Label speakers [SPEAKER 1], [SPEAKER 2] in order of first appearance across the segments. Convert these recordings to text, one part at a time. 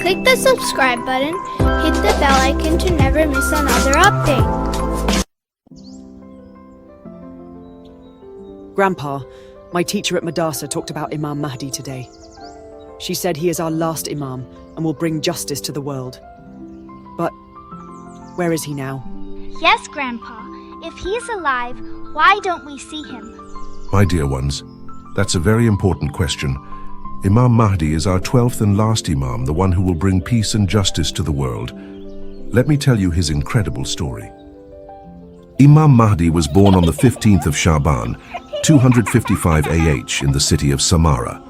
[SPEAKER 1] Click the subscribe button, hit the bell icon to never miss another update.
[SPEAKER 2] Grandpa, my teacher at Madrasa talked about Imam Mahdi today. She said he is our last Imam and will bring justice to the world. But where is he now?
[SPEAKER 3] Yes, Grandpa. If he is alive, why don't we see him?
[SPEAKER 4] My dear ones, that's a very important question. Imam Mahdi is our 12th and last Imam, the one who will bring peace and justice to the world. Let me tell you his incredible story. Imam Mahdi was born on the 15th of Shaban, 255 AH in the city of Samarra.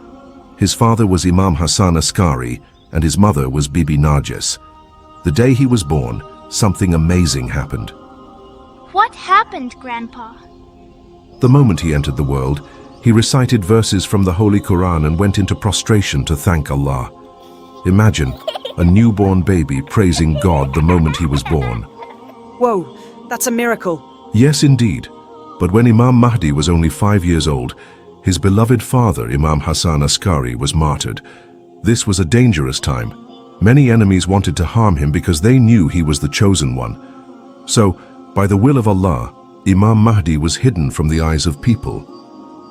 [SPEAKER 4] His father was Imam Hassan Askari and his mother was Bibi Narjis. The day he was born, something amazing happened.
[SPEAKER 3] What happened, Grandpa?
[SPEAKER 4] The moment he entered the world, he recited verses from the Holy Quran and went into prostration to thank Allah. Imagine a newborn baby praising God the moment he was born.
[SPEAKER 2] Whoa, that's a miracle.
[SPEAKER 4] Yes, indeed. But when Imam Mahdi was only 5 years old, his beloved father, Imam Hassan Askari, was martyred. This was a dangerous time. Many enemies wanted to harm him because they knew he was the chosen one. So, by the will of Allah, Imam Mahdi was hidden from the eyes of people.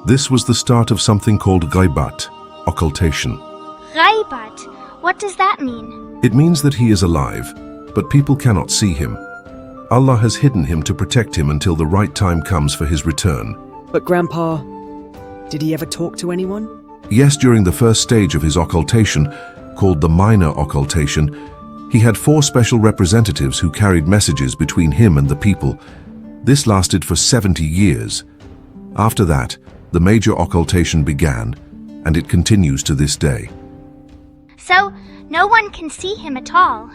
[SPEAKER 4] This was the start of something called ghaibat, occultation.
[SPEAKER 3] Ghaibat? What does that mean?
[SPEAKER 4] It means that he is alive, but people cannot see him. Allah has hidden him to protect him until the right time comes for his return.
[SPEAKER 2] But Grandpa, did he ever talk to anyone?
[SPEAKER 4] Yes, during the first stage of his occultation, called the minor occultation, he had 4 special representatives who carried messages between him and the people. This lasted for 70 years. After that, the major occultation began, and it continues to this day.
[SPEAKER 3] So, no one can see him at all?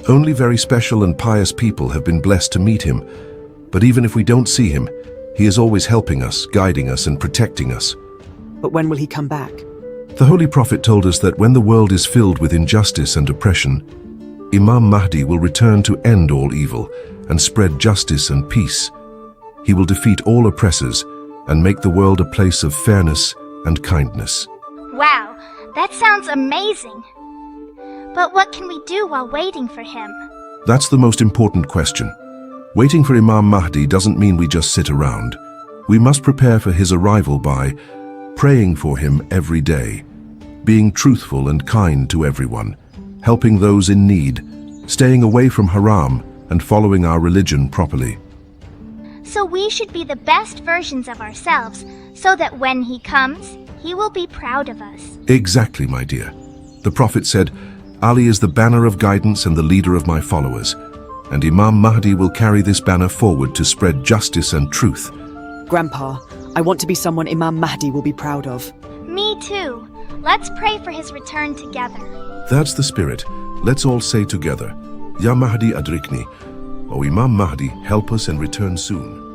[SPEAKER 4] Only very special and pious people have been blessed to meet him. But even if we don't see him, he is always helping us, guiding us, and protecting us.
[SPEAKER 2] But when will he come back?
[SPEAKER 4] The Holy Prophet told us that when the world is filled with injustice and oppression, Imam Mahdi will return to end all evil and spread justice and peace. He will defeat all oppressors and make the world a place of fairness and kindness.
[SPEAKER 3] Wow, that sounds amazing. But what can we do while waiting for him?
[SPEAKER 4] That's the most important question. Waiting for Imam Mahdi doesn't mean we just sit around. We must prepare for his arrival by praying for him every day, being truthful and kind to everyone, helping those in need, staying away from haram, and following our religion properly.
[SPEAKER 3] So we should be the best versions of ourselves, so that when he comes, he will be proud of us.
[SPEAKER 4] Exactly, my dear. The Prophet said, Ali is the banner of guidance and the leader of my followers, and Imam Mahdi will carry this banner forward to spread justice and truth.
[SPEAKER 2] Grandpa, I want to be someone Imam Mahdi will be proud of.
[SPEAKER 3] Me too. Let's pray for his return together.
[SPEAKER 4] That's the spirit. Let's all say together, Ya Mahdi adrikni, O Imam Mahdi, help us and return soon.